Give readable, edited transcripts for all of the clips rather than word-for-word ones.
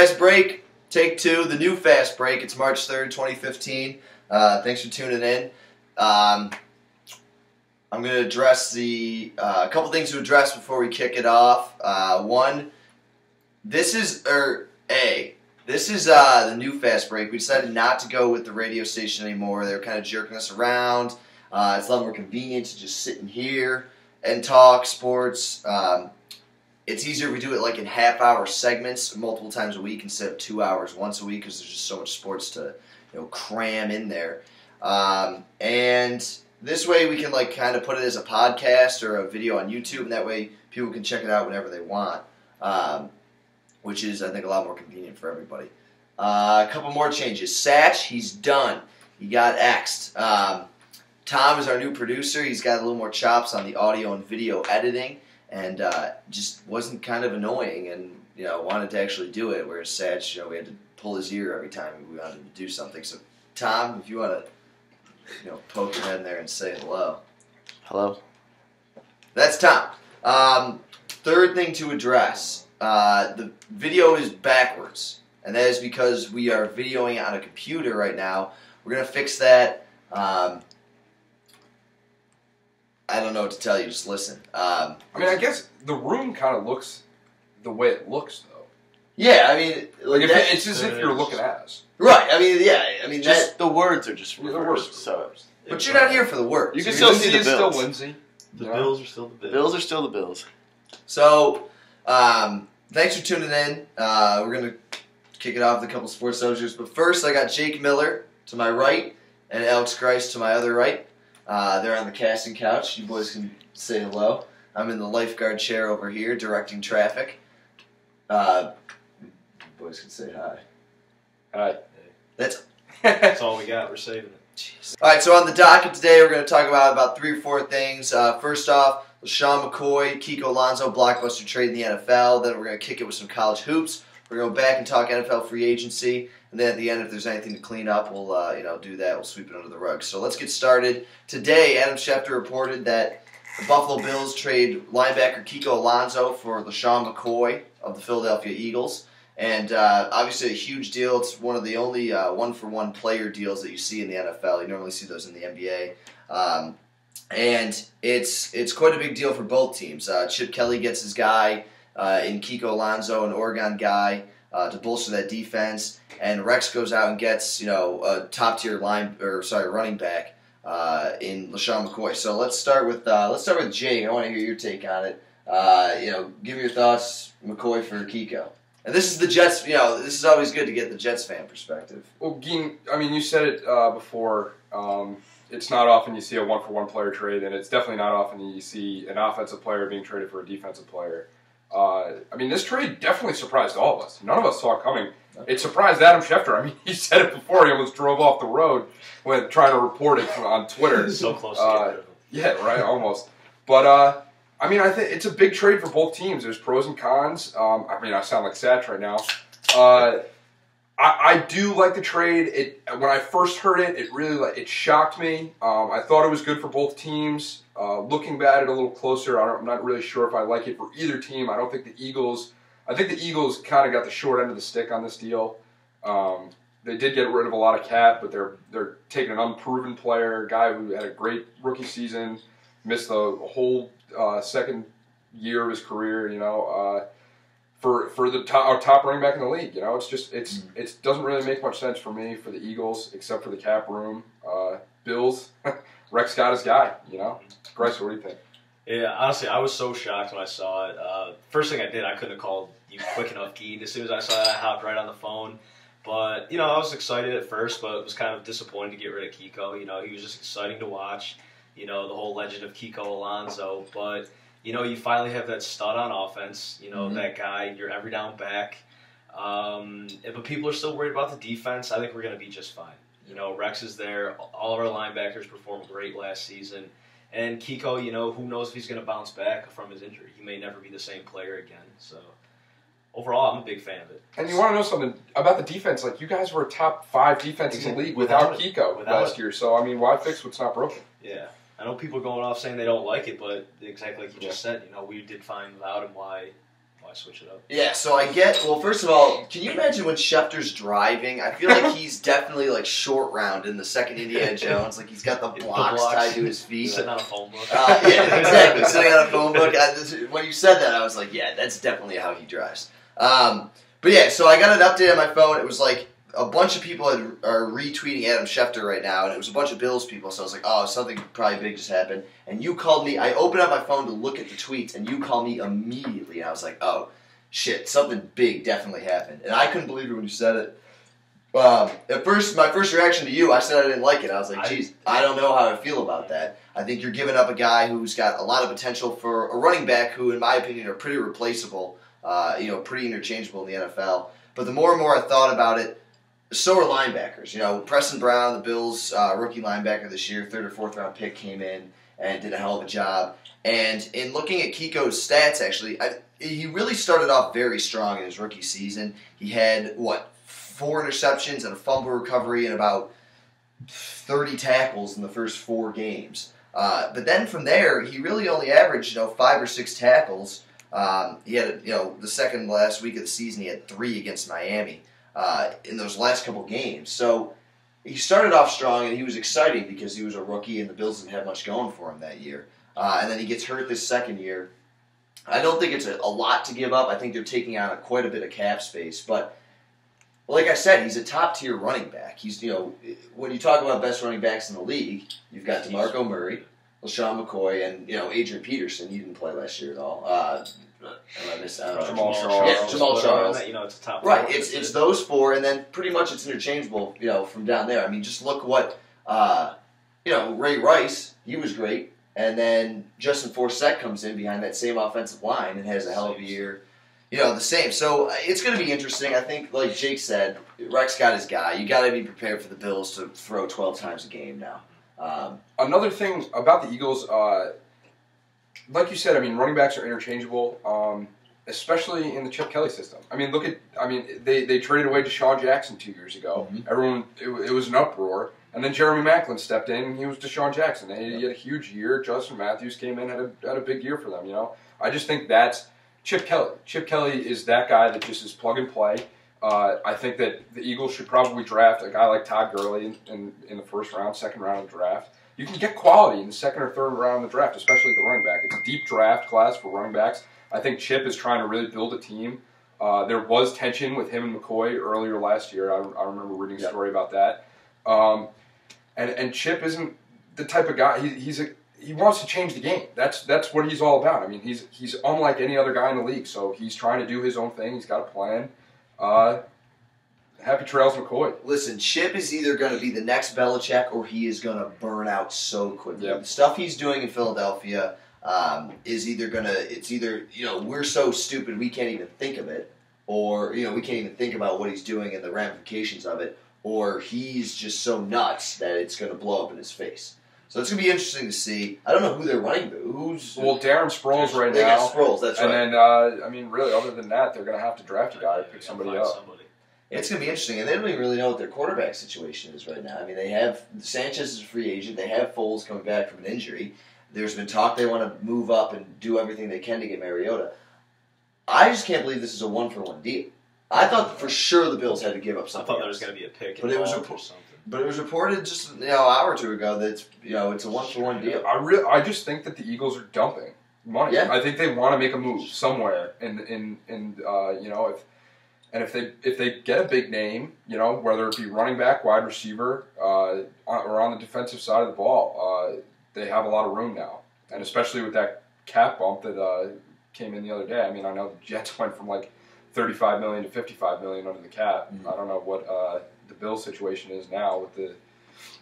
Fast Break, take two, the new Fast Break. It's March 3rd, 2015. Thanks for tuning in. I'm going to address a couple things to address before we kick it off. One, this is the new Fast Break. We decided not to go with the radio station anymore. They were kind of jerking us around. It's a lot more convenient to just sit in here and talk sports. It's easier if we do it like in half-hour segments multiple times a week instead of 2 hours once a week because there's just so much sports to cram in there. And this way we can like kind of put it as a podcast or a video on YouTube, and that way people can check it out whenever they want, which is I think a lot more convenient for everybody. A couple more changes. Satch, he's done. He got X'd. Tom is our new producer. He's got a little more chops on the audio and video editing. And just wasn't kind of annoying, and wanted to actually do it. Whereas Satch, we had to pull his ear every time we wanted to do something. So, Tom, if you want to, poke your head in there and say hello. Hello. That's Tom. Third thing to address: the video is backwards, and that is because we are videoing on a computer right now. We're gonna fix that. I don't know what to tell you. Just listen. I mean, I guess the room kind of looks the way it looks, though. Yeah, I mean, like it's as if you're looking at us. Right. I mean, yeah. I mean, just the words are just reversed. So, but you're not here for the words. You can still see the Bills. Still Lindsay. The Bills are still the Bills. Bills are still the Bills. So, thanks for tuning in. We're gonna kick it off with a couple sports subjects, but first, I got Jake Miller to my right and Alex Grice to my other right. They're on the casting couch. You boys can say hello. I'm in the lifeguard chair over here, directing traffic. You boys can say hi. Hi. That's all we got. We're saving it. Jeez. All right, so on the docket today, we're going to talk about 3 or 4 things. First off, LeSean McCoy, Kiko Alonso, blockbuster trade in the NFL. Then we're going to kick it with some college hoops. We're going to go back and talk NFL free agency. And then at the end, if there's anything to clean up, we'll do that. We'll sweep it under the rug. So let's get started. Today, Adam Schefter reported that the Buffalo Bills trade linebacker Kiko Alonso for LeSean McCoy of the Philadelphia Eagles. And obviously a huge deal. It's one of the only one-for-one player deals that you see in the NFL. You normally see those in the NBA. And it's quite a big deal for both teams. Chip Kelly gets his guy in Kiko Alonso, an Oregon guy, to bolster that defense. And Rex goes out and gets, a top-tier running back in LeSean McCoy. So let's start with Jay. I want to hear your take on it. Give me your thoughts, McCoy for Kiko. And this is the Jets. This is always good to get the Jets fan perspective. Well, Geen, I mean, you said it before. It's not often you see a one-for-one player trade, and it's definitely not often you see an offensive player being traded for a defensive player. I mean, this trade definitely surprised all of us. None of us saw it coming. It surprised Adam Schefter. I mean, he said it before. He almost drove off the road when trying to report it on Twitter. So close to getting rid of him. Yeah, right, almost. But, I mean, I think it's a big trade for both teams. There's pros and cons. I mean, I sound like Satch right now. I do like the trade. When I first heard it, it shocked me. I thought it was good for both teams. Looking at it a little closer, I'm not really sure if I like it for either team. I think the Eagles kind of got the short end of the stick on this deal. They did get rid of a lot of cap, but they're taking an unproven player, a guy who had a great rookie season, missed the whole second year of his career. For the top running back in the league. It doesn't really make much sense for me for the Eagles except for the cap room. Bills, Rex got his guy. Bryce, what do you think? Yeah, honestly, I was so shocked when I saw it. First thing I did, I couldn't have called you quick enough, Geen. As soon as I saw it, I hopped right on the phone. But, I was excited at first, but it was kind of disappointing to get rid of Kiko. He was just exciting to watch, the whole legend of Kiko Alonso. But, you finally have that stud on offense, that guy, your every down back. But people are still worried about the defense. I think we're going to be just fine. Rex is there. All of our linebackers performed great last season. And Kiko, who knows if he's going to bounce back from his injury. He may never be the same player again. So, overall, I'm a big fan of it. And you want to know something about the defense? Like, you guys were a top 5 defense in the league without Kiko last year. So, I mean, why fix what's not broken? Yeah. I know people are going off saying they don't like it, but exactly like you just said, we did fine without him why why switch it up? Yeah, so well, first of all, can you imagine when Schefter's driving? I feel like he's definitely like short round in the second Indiana Jones. Like he's got the blocks tied to his feet. Sitting on a phone book. Yeah, exactly. Sitting on a phone book. When you said that, I was like, yeah, that's definitely how he drives. But yeah, so I got an update on my phone. It was like a bunch of people are retweeting Adam Schefter right now, and it was a bunch of Bills people, so I was like, oh, something probably big just happened. And you called me. I opened up my phone to look at the tweets, and you called me immediately, and I was like, oh, shit, something big definitely happened. And I couldn't believe it when you said it. At first, my first reaction to you, I said I didn't like it. I was like, geez, I don't know how I feel about that. I think you're giving up a guy who's got a lot of potential for a running back who, in my opinion, are pretty replaceable, pretty interchangeable in the NFL. But the more and more I thought about it, so are linebackers. Preston Brown, the Bills' rookie linebacker this year, 3rd or 4th round pick, came in and did a hell of a job. And in looking at Kiko's stats, actually, he really started off very strong in his rookie season. He had, 4 interceptions and a fumble recovery and about 30 tackles in the first 4 games. But then from there, he really only averaged, 5 or 6 tackles. He had, the second last week of the season, he had 3 against Miami. In those last couple games. So he started off strong, and he was exciting because he was a rookie and the Bills didn't have much going for him that year. And then he gets hurt this second year. I don't think it's a lot to give up. I think they're taking on quite a bit of cap space. But like I said, he's a top-tier running back. He's, when you talk about best running backs in the league, you've got DeMarco Murray, LaShawn McCoy, and, Adrian Peterson. He didn't play last year at all. Jamal Charles. Yeah, Jamal Charles. It's a top Right, 4. it's those 4, and then pretty much it's interchangeable, from down there. I mean, just look what, Ray Rice, he was great, and then Justin Forsett comes in behind that same offensive line and has a hell of a year, the same. So it's going to be interesting. I think, like Jake said, Rex got his guy. You got to be prepared for the Bills to throw 12 times a game now. Another thing about the Eagles, like you said, running backs are interchangeable, especially in the Chip Kelly system. They traded away Deshaun Jackson 2 years ago. Mm-hmm. Everyone, it was an uproar. And then Jeremy Maclin stepped in, and he was Deshaun Jackson. He had a huge year. Justin Matthews came in, had a big year for them. I just think that's Chip Kelly. Chip Kelly is that guy that just is plug and play. I think that the Eagles should probably draft a guy like Todd Gurley in the first round, second round of the draft. You can get quality in the second or third round of the draft, especially at the running back. It's a deep draft class for running backs. I think Chip is trying to really build a team. There was tension with him and McCoy earlier last year. I remember reading a story about that. And Chip isn't the type of guy. He wants to change the game. That's what he's all about. He's unlike any other guy in the league. So he's trying to do his own thing. He's got a plan. Happy trails, McCoy. Listen, Chip is either going to be the next Belichick or he is going to burn out so quickly. Yep. The stuff he's doing in Philadelphia is either going to, we're so stupid we can't even think of it, or, we can't even think about what he's doing and the ramifications of it, or he's just so nuts that it's going to blow up in his face. So it's going to be interesting to see. I don't know who they're running to. Darren Sproles right now. They got Sproles, that's right. And then, really, other than that, they're going to have to draft a guy or pick somebody up. It's going to be interesting, and they don't even really know what their quarterback situation is right now. They have Sanchez is a free agent. They have Foles coming back from an injury. There's been talk they want to move up and do everything they can to get Mariota. I just can't believe this is a one-for-one deal. I thought for sure the Bills had to give up something. I thought there was going to be a pick, but it was something. But it was reported just an hour or two ago that it's a one-for-one deal. I just think that the Eagles are dumping money. Yeah. I think they want to make a move somewhere, if they get a big name, whether it be running back, wide receiver, or on the defensive side of the ball, they have a lot of room now, and especially with that cap bump that came in the other day. I know the Jets went from like $35 million to $55 million under the cap. Mm-hmm. I don't know what the Bills situation is now with the.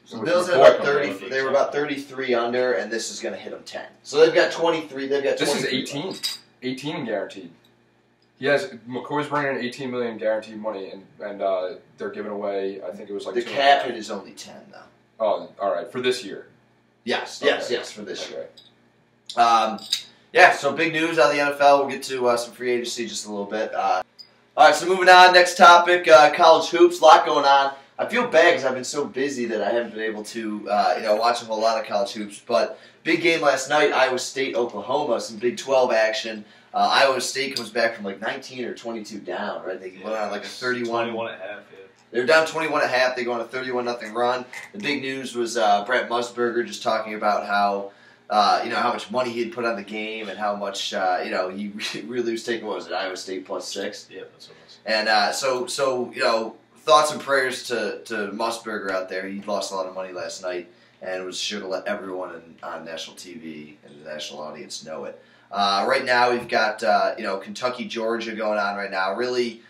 So the Bills had about 30. They were about 33 under, and this is going to hit them 10. So they've got 23. They've got. This is 18. 18 guaranteed. McCoy's bringing in $18 million guaranteed money, and they're giving away. I think it was like the cap hit is only 10 though. Oh, all right, for this year. Yes, for this year. So big news out of the NFL. We'll get to some free agency just a little bit. All right, so moving on. Next topic: college hoops. A lot going on. I feel bad because I've been so busy that I haven't been able to watch a whole lot of college hoops. But big game last night: Iowa State, Oklahoma. Some Big 12 action. Iowa State comes back from like 19 or 22 down, right? They went on like a 31. 21 and a half, yeah. They were down 21.5. They go on a 31-0 run. The big news was Brett Musburger just talking about how how much money he had put on the game and how much he really was taking. What was it? Iowa State +6. Yeah, that's what it was. And so thoughts and prayers to Musburger out there. He lost a lot of money last night and was sure to let everyone on national TV and the national audience know it. Right now we've got Kentucky, Georgia going on right now. Really.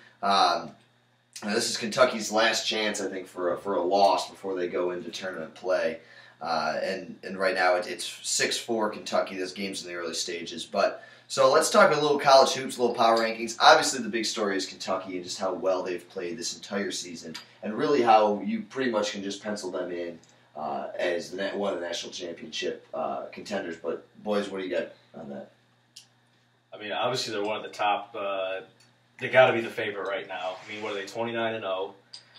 This is Kentucky's last chance, I think, for a loss before they go into tournament play. And right now it's 6-4 Kentucky. This game's in the early stages. But so let's talk a little college hoops, a little power rankings. Obviously, the big story is Kentucky and just how well they've played this entire season, and really how you pretty much can just pencil them in as one of the national championship contenders. But boys, what do you got on that? I mean, obviously they're one of the top. They got to be the favorite right now. I mean, what are they, 29-0?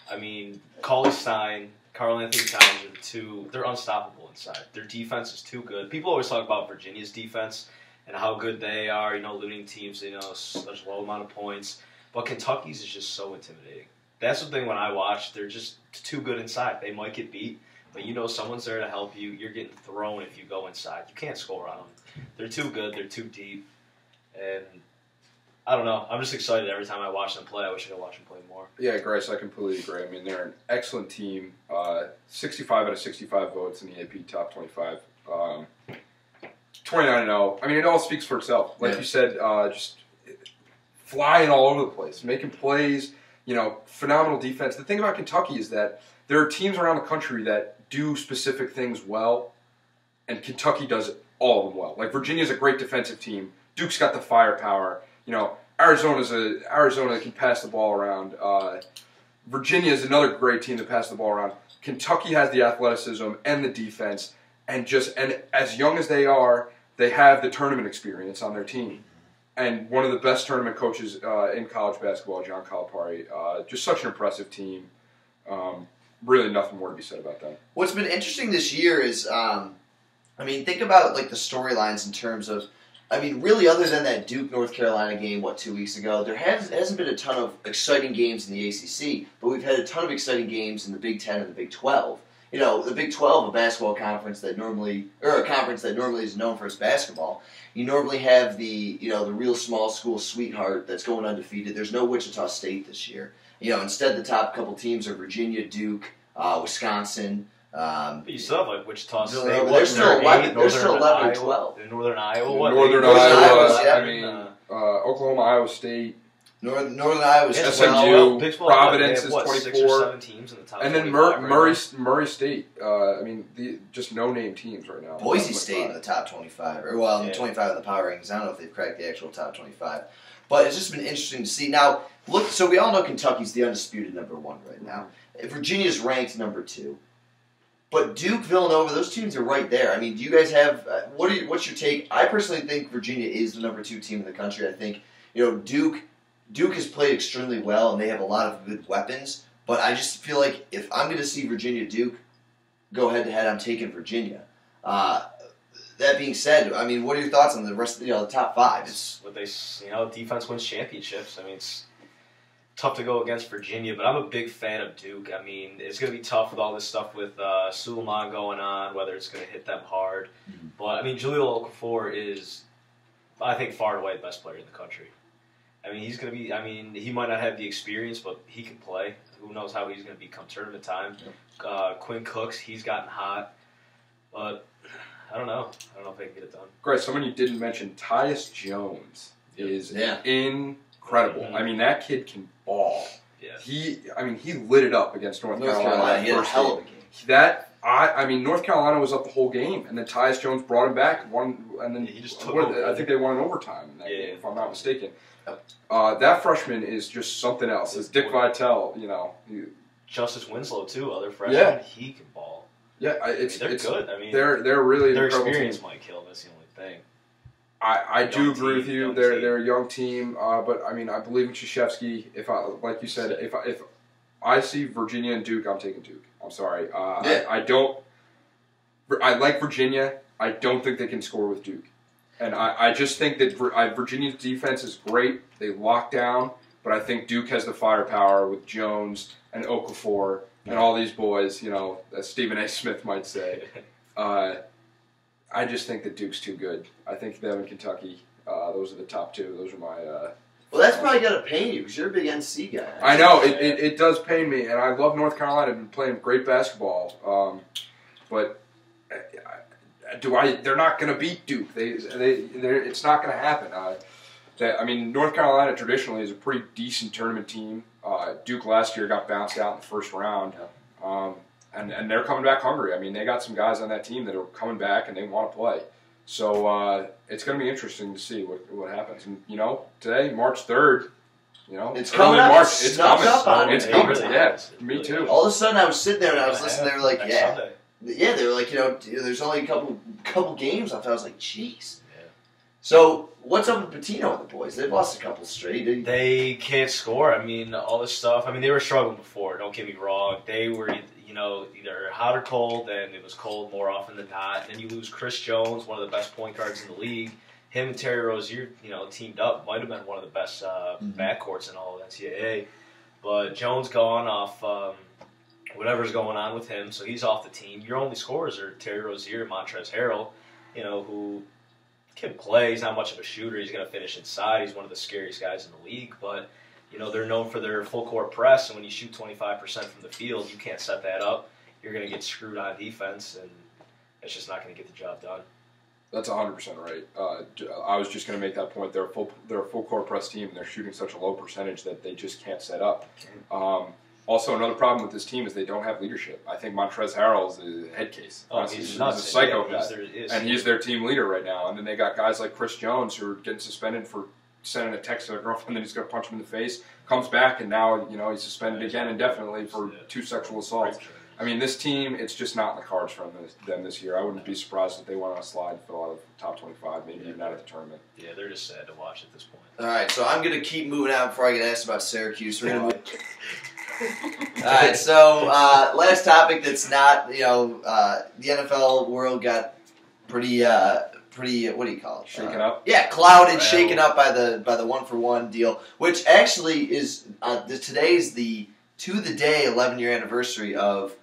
I mean, Cauley Stein, Karl Anthony Towns they're unstoppable inside. Their defense is too good. People always talk about Virginia's defense and how good they are, losing teams, such low amount of points. But Kentucky's is just so intimidating. That's the thing when I watch, they're just too good inside. They might get beat, but someone's there to help you. You're getting thrown if you go inside. You can't score on them. They're too good. They're too deep. And I don't know. I'm just excited every time I watch them play. I wish I could watch them play more. Yeah, Grace, I completely agree. I mean, they're an excellent team. 65 out of 65 votes in the AP Top 25. 29-0. I mean, it all speaks for itself. Like you said, just flying all over the place, making plays, phenomenal defense. The thing about Kentucky is that there are teams around the country that do specific things well, and Kentucky does all of them well. Like, Virginia's a great defensive team. Duke's got the firepower. Arizona can pass the ball around. Virginia is another great team to pass the ball around. Kentucky has the athleticism and the defense, and as young as they are, they have the tournament experience on their team. And one of the best tournament coaches in college basketball, John Calipari, just such an impressive team. Really, nothing more to be said about them. What's been interesting this year is, think about like the storylines in terms of. Really, other than that Duke-North Carolina game, 2 weeks ago, there hasn't been a ton of exciting games in the ACC, but we've had a ton of exciting games in the Big Ten and the Big 12. The Big 12, a basketball conference that normally is known for its basketball. You normally have the real small school sweetheart that's going undefeated. There's no Wichita State this year. Instead the top couple teams are Virginia, Duke, Wisconsin. But you still have like Wichita State. They're still 11 and 12. Northern Iowa. Northern Iowa. Oklahoma, Iowa State. Northern Iowa. SMU. Providence is 24. 6 or 7 teams in the top. And then Murray State. Just no-name teams right now. Boise State in the top 25, in the 25 of the power rankings. I don't know if they've cracked the actual top 25, but it's just been interesting to see. Now, look. So we all know Kentucky's the undisputed number 1 right now. Virginia's ranked number 2. But Duke, Villanova, those teams are right there. Do you guys have what's your take? I personally think Virginia is the number 2 team in the country. I think Duke has played extremely well and they have a lot of good weapons. But I just feel like if I'm going to see Virginia Duke go head to head, I'm taking Virginia. That being said, what are your thoughts on the rest of the top 5? It's what they defense wins championships. It's tough to go against Virginia, but I'm a big fan of Duke. It's going to be tough with all this stuff with Suleiman going on, whether it's going to hit them hard. Mm-hmm. But, Jahlil Okafor is, I think, far and away the best player in the country. He's going to be, he might not have the experience, but he can play. Who knows how he's going to become tournament time. Yep. Quinn Cooks, he's gotten hot. But I don't know. I don't know if they can get it done. Great. Someone you didn't mention, Tyus Jones is incredible. Mm-hmm. That kid can ball. Yeah. He lit it up against North Carolina. He had a hell of a game. North Carolina was up the whole game, and then Tyus Jones brought him back, and then he just took over. I think they won in overtime in that game, if I'm not mistaken. That freshman is just something else. It's Dick Vitale, Justice Winslow too, other freshman. He can ball. Yeah, they're good. They're really their an incredible experience team. might kill. That's the only thing. I do agree with you. They're team. a young team, but I believe in Krzyzewski. Like you said, if I see Virginia and Duke, I'm taking Duke. I'm sorry. I like Virginia. I don't think they can score with Duke. And I just think that Virginia's defense is great. They lock down, but I think Duke has the firepower with Jones and Okafor and all these boys, as Stephen A. Smith might say. I just think that Duke's too good. I think them and Kentucky, those are the top two. Those are my... well, that's probably got to pain you because you're a big NC guy. I know. It does pain me, and I love North Carolina. I've been playing great basketball. But... They're not going to beat Duke. It's not going to happen. North Carolina traditionally is a pretty decent tournament team. Duke last year got bounced out in the first round, and they're coming back hungry. I mean, they got some guys on that team that are coming back and they want to play. So it's going to be interesting to see what happens. And today, March 3rd. It's coming up. March. It's coming. It's coming. Yeah, me too. All of a sudden, I was sitting there and I was listening. They were like, "Yeah." Sunday. Yeah, they were like, there's only a couple games left. I was like, jeez. Yeah. So, what's up with Pitino and the boys? They've lost a couple straight. They can't score. I mean, all this stuff. I mean, they were struggling before. Don't get me wrong. They were, either hot or cold, and it was cold more often than not. And then you lose Chris Jones, one of the best point guards in the league. Him and Terry Rozier, teamed up. Might have been one of the best backcourts in all of NCAA. But Jones gone off... whatever's going on with him, so he's off the team. Your only scorers are Terry Rozier and Montrezl Harrell, who can play. He's not much of a shooter. He's going to finish inside. He's one of the scariest guys in the league, but they're known for their full court press, and when you shoot 25% from the field, you can't set that up. You're going to get screwed on defense, and it's just not going to get the job done. That's 100% right. I was just going to make that point. They're a full court press team, and they're shooting such a low percentage that they just can't set up. Also, another problem with this team is they don't have leadership. I think Montrezl Harrell is a head case. He's a psychopath, and he's their team leader right now. And then they got guys like Chris Jones who are getting suspended for sending a text to their girlfriend that he's going to punch him in the face. Comes back, and now he's suspended again indefinitely for 2 sexual assaults. I mean, this team, it's just not in the cards for them this year. I wouldn't be surprised if they went on a slide for the top 25, maybe even out of the tournament. Yeah, they're just sad to watch at this point. All right, so I'm going to keep moving out before I get asked about Syracuse. We're going to All right, so last topic that's not, the NFL world got pretty, what do you call it? Shaken up? Yeah, clouded, shaken up by the 1-for-1 deal, which actually is, today's the to-the-day 11-year anniversary of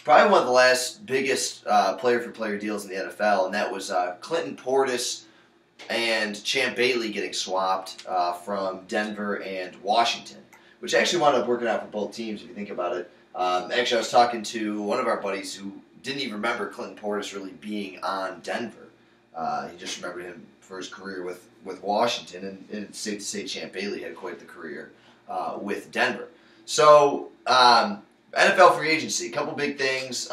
probably one of the last biggest player-for-player deals in the NFL, and that was Clinton Portis and Champ Bailey getting swapped from Denver and Washington, which actually wound up working out for both teams if you think about it. Actually, I was talking to one of our buddies who didn't even remember Clinton Portis really being on Denver. He just remembered him for his career with Washington, and it's safe to say Champ Bailey had quite the career with Denver. So, NFL free agency, a couple big things.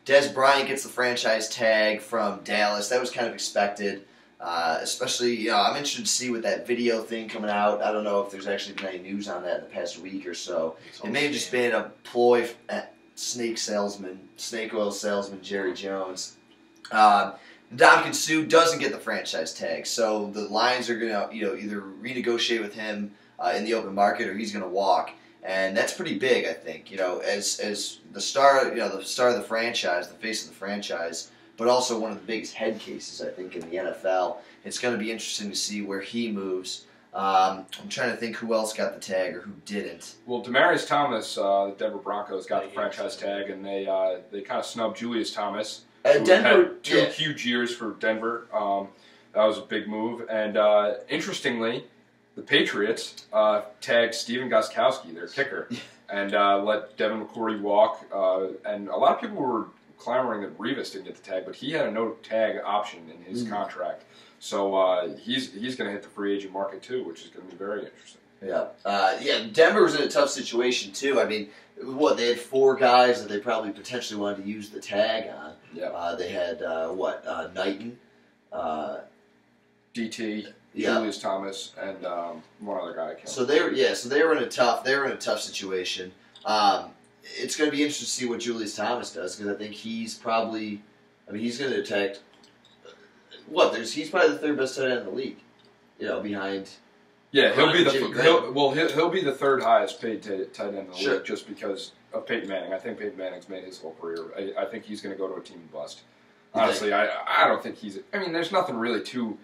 Des Bryant gets the franchise tag from Dallas. That was kind of expected. Especially, I'm interested to see with that video thing coming out. I don't know if there's actually been any news on that in the past week or so. It may have just been a ploy at snake oil salesman Jerry Jones. Ndamukong Suh doesn't get the franchise tag, so the Lions are going to either renegotiate with him in the open market or he's going to walk. And that's pretty big, I think. As the star, the star of the franchise, the face of the franchise, but also one of the biggest head cases, I think, in the NFL. It's going to be interesting to see where he moves. I'm trying to think who else got the tag or who didn't. Well, Demaryius Thomas, the Denver Broncos, got the franchise tag, and they kind of snubbed Julius Thomas. Denver had 2 huge years for Denver. That was a big move. And interestingly, the Patriots tagged Steven Gostkowski, their kicker, and let Devin McCourty walk. And a lot of people were clamoring that Revis didn't get the tag, but he had a no-tag option in his contract. So he's going to hit the free agent market too, which is going to be very interesting. Yeah. Denver was in a tough situation too. I mean, they had 4 guys that they probably potentially wanted to use the tag on. Yeah. They had Knighton, DT, Julius Thomas, and one other guy. So they were in a tough situation. It's going to be interesting to see what Julius Thomas does, because I think he's probably, he's going to attack. He's probably the 3rd best tight end in the league, behind. Yeah, he'll be the 3rd highest paid tight end in the league, just because of Peyton Manning. I think Peyton Manning's made his whole career. I think he's going to go to a team and bust. Honestly, I don't think he's. There's nothing really too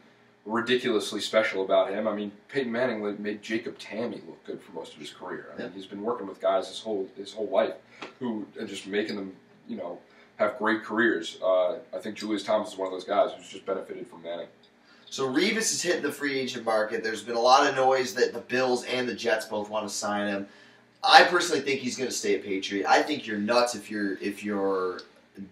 ridiculously special about him. I mean, Peyton Manning made Jacob Tamme look good for most of his career. I mean, he's been working with guys his whole life who are just making them, have great careers. I think Julius Thomas is one of those guys who's just benefited from Manning. So Revis is hitting the free agent market. There's been a lot of noise that the Bills and the Jets both want to sign him. I personally think he's going to stay a Patriot. I think you're nuts if you're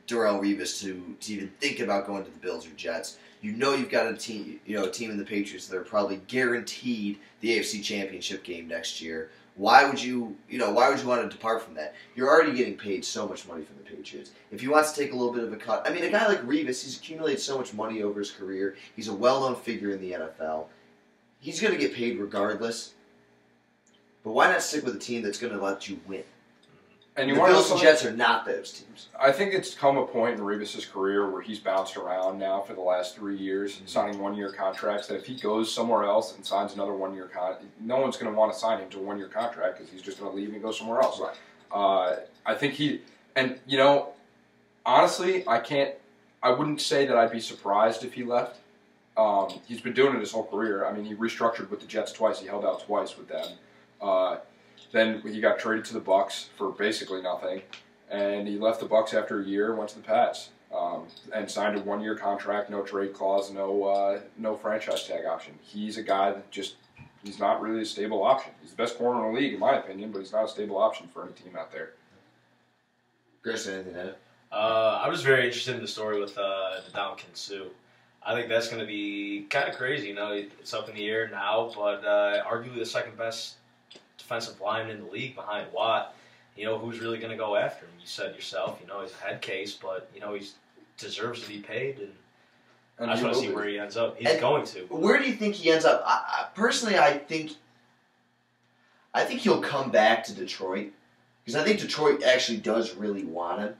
Darrelle Revis to even think about going to the Bills or Jets. You've got a team in the Patriots that are probably guaranteed the AFC Championship game next year. Why would you want to depart from that? You're already getting paid so much money from the Patriots. If he wants to take a little bit of a cut, I mean, a guy like Revis, he's accumulated so much money over his career. He's a well-known figure in the NFL. He's going to get paid regardless. But why not stick with a team that's going to let you win? And the Bills and Jets are not those teams. I think it's come a point in Revis' career where he's bounced around now for the last 3 years, signing one-year contracts, that if he goes somewhere else and signs another one-year contract, no one's going to want to sign him to a one-year contract because he's just going to leave and go somewhere else. Right. I think honestly, I wouldn't say that I'd be surprised if he left. He's been doing it his whole career. I mean, he restructured with the Jets twice. He held out twice with them. Then he got traded to the Bucs for basically nothing, and he left the Bucs after a year and went to the Pats, and signed a one-year contract, no trade clause, no franchise tag option. He's a guy that he's not really a stable option. He's the best corner in the league, in my opinion, but he's not a stable option for any team out there. Chris, anything to add? I was very interested in the story with Ndamukong Suh. I think that's going to be kind of crazy. It's up in the air now, but arguably the second best defensive lineman in the league behind Watt. Who's really going to go after him? You said yourself, he's a head case, but, he deserves to be paid, and I just want to see where he ends up. He's going to. Where do you think he ends up? Personally, I think he'll come back to Detroit, because I think Detroit actually does really want him.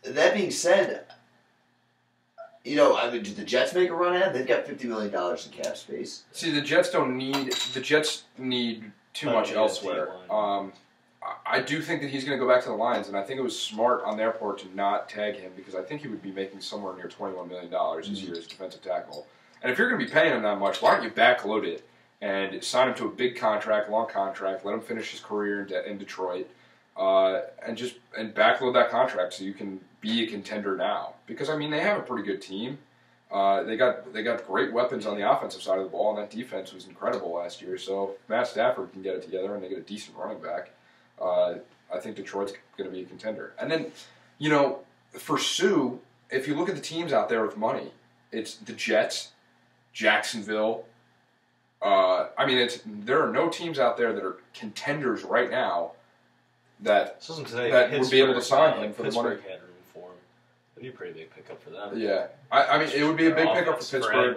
That being said, do the Jets make a run at it? They've got $50 million in cap space. See, the Jets need too much elsewhere. I do think that he's going to go back to the Lions, and I think it was smart on their part to not tag him because I think he would be making somewhere near $21 million this year as defensive tackle. And if you're going to be paying him that much, why don't you backload it and sign him to a big contract, long contract, let him finish his career in Detroit, and backload that contract so you can be a contender now. Because, they have a pretty good team. They got great weapons on the offensive side of the ball, and that defense was incredible last year. So if Matt Stafford can get it together and they get a decent running back, I think Detroit's going to be a contender. And then, for Suh, if you look at the teams out there with money, it's the Jets, Jacksonville. There are no teams out there that are contenders right now that would be able to sign him for the money. Had room for him. It'd be a pretty big pickup for them. Yeah, it would be a big pickup for Pittsburgh.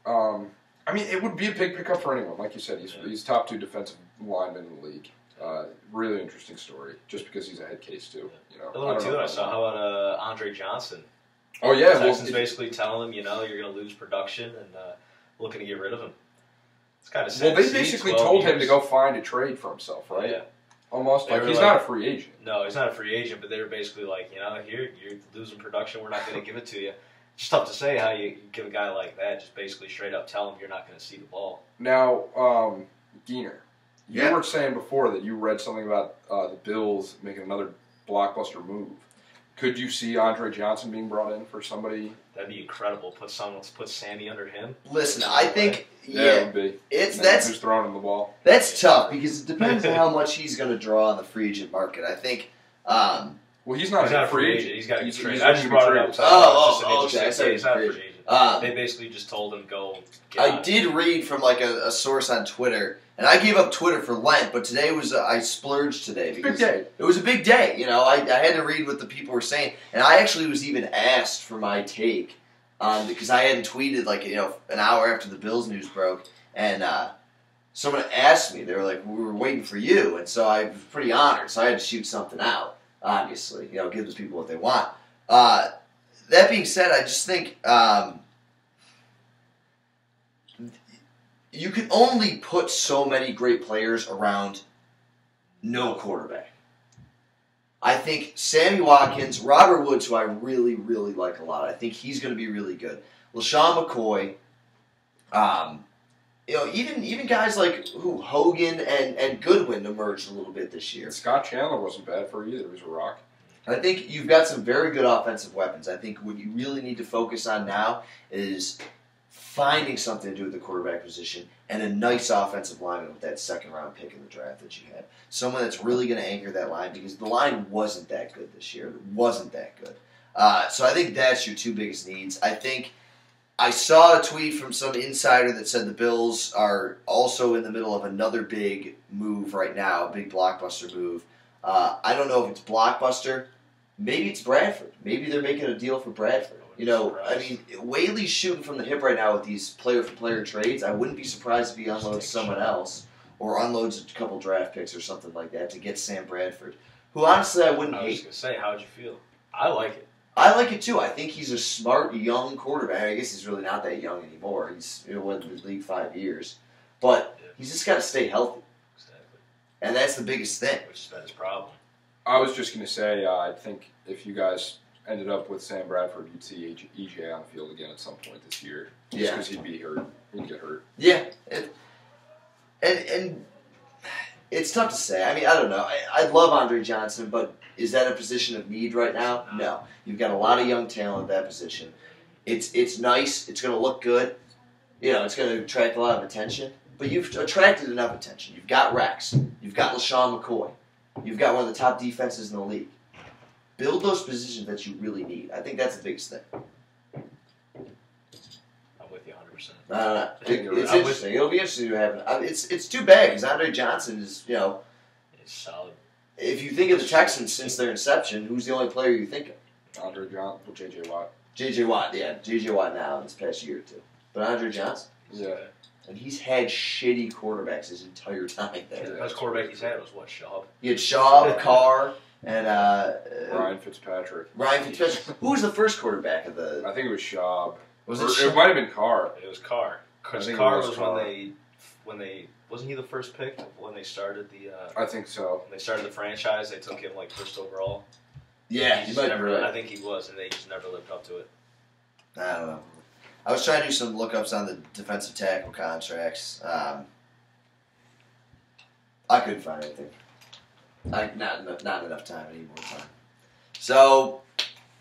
Anyone, really. It would be a big pickup for anyone. Like you said, he's top 2 defensive lineman in the league. Really interesting story, just because he's a head case too. The other one too that I saw. How about Andre Johnson? Oh yeah, Texans basically telling him, you're going to lose production and looking to get rid of him. It's kind of sad. Well, they basically told him to go find a trade for himself, right? Yeah. Almost like he's not a free agent. No, he's not a free agent, but they were basically like, here, you're losing production, we're not going to give it to you. It's tough to say how you give a guy like that, just basically straight up tell him you're not going to see the ball. Now, Geener, you were saying before that you read something about the Bills making another blockbuster move. Could you see Andre Johnson being brought in for somebody? That'd be incredible. Put Sammy under him. Listen, I think it would be. That's who's throwing him the ball. That's tough because it depends on how much he's going to draw on the free agent market. I think. Well, he's not a free agent. He's got to get traded. I just brought it up. Okay. He's not a free agent. They basically just told him go. I did read from a source on Twitter, and I gave up Twitter for Lent, but today was I splurged today because it was a big day. I had to read what the people were saying, and I actually was even asked for my take because I hadn't tweeted an hour after the Bills news broke, and someone asked me. They were like, "We were waiting for you," and so I was pretty honored. So I had to shoot something out. Obviously, give those people what they want. That being said, I just think you can only put so many great players around no quarterback. I think Sammy Watkins, Robert Woods, who I really, really like a lot, I think he's going to be really good. LaShawn McCoy, even guys like Hogan and Goodwin emerged a little bit this year. Scott Chandler wasn't bad for either. He was a rock. I think you've got some very good offensive weapons. I think what you really need to focus on now is finding something to do with the quarterback position and a nice offensive lineman with that second-round pick in the draft that you had. Someone that's really going to anchor that line because the line wasn't that good this year. It wasn't that good. So I think that's your two biggest needs. I think I saw a tweet from some insider that said the Bills are also in the middle of another big move right now, a big blockbuster move. I don't know if it's blockbuster. Maybe it's Bradford. Maybe they're making a deal for Bradford. I mean, Whaley's shooting from the hip right now with these player-for-player trades. I wouldn't be surprised if he unloads someone else or unloads a couple draft picks or something like that to get Sam Bradford, who honestly I wouldn't hate. I was going to say, how'd you feel? I like it. I like it too. I think he's a smart, young quarterback. I guess he's really not that young anymore. He's been in the league 5 years. But he's just got to stay healthy. Exactly. And that's the biggest thing. Which has been his problem. I was just going to say, I think if you guys ended up with Sam Bradford, you'd see EJ on the field again at some point this year. Just because he'd be hurt. He'd get hurt. Yeah. And it's tough to say. I mean, I don't know. I love Andre Johnson, but is that a position of need right now? No. You've got a lot of young talent at that position. It's nice. It's going to look good. It's going to attract a lot of attention. But you've attracted enough attention. You've got Rex. You've got LaShawn McCoy. You've got one of the top defenses in the league. Build those positions that you really need. I think that's the biggest thing. I'm with you 100%. It's interesting. It'll be interesting to happen. It's too bad because Andre Johnson is, It's solid. If you think of the Texans since their inception, who's the only player you think of? Andre Johnson, J.J. Watt. J.J. Watt, yeah. J.J. Watt now in this past year or two. But Andre Johnson. Yeah. And he's had shitty quarterbacks his entire time there. The best quarterback he's had was what, Schaub? He had Schaub, Carr, and Ryan Fitzpatrick. Who was the first quarterback of the? I think it was Schaub. It might have been Carr. It was Carr. Because Carr was when they wasn't he the first pick when they started the? I think so. When they started the franchise, they took him first overall. Yeah, he might be right. I think he was, and they just never lived up to it. I don't know. I was trying to do some lookups on the defensive tackle contracts. I couldn't find anything. Not enough time. I need more time. So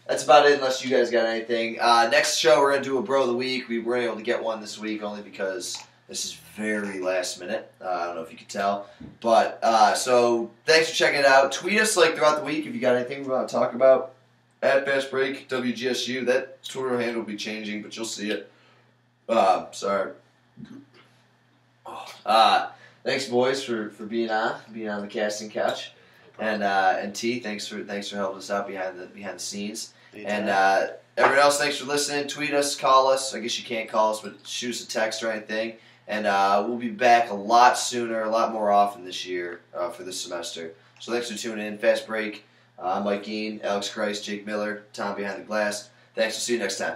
that's about it. Unless you guys got anything. Next show we're gonna do a bro of the week. We weren't able to get one this week only because this is very last minute. I don't know if you could tell, but so thanks for checking it out. Tweet us throughout the week if you got anything we want to talk about. At Fast Break WGSU. That Twitter handle will be changing, but you'll see it. Sorry. Thanks, boys, for being on the casting couch, and T, thanks for helping us out behind the scenes, and everyone else, thanks for listening. Tweet us, call us. I guess you can't call us, but shoot us a text or anything, and we'll be back a lot sooner, a lot more often this year for this semester. So thanks for tuning in. Fast Break. I'm Mike Geen, Alex Christ, Jake Miller, Tom behind the glass. Thanks. We'll see you next time.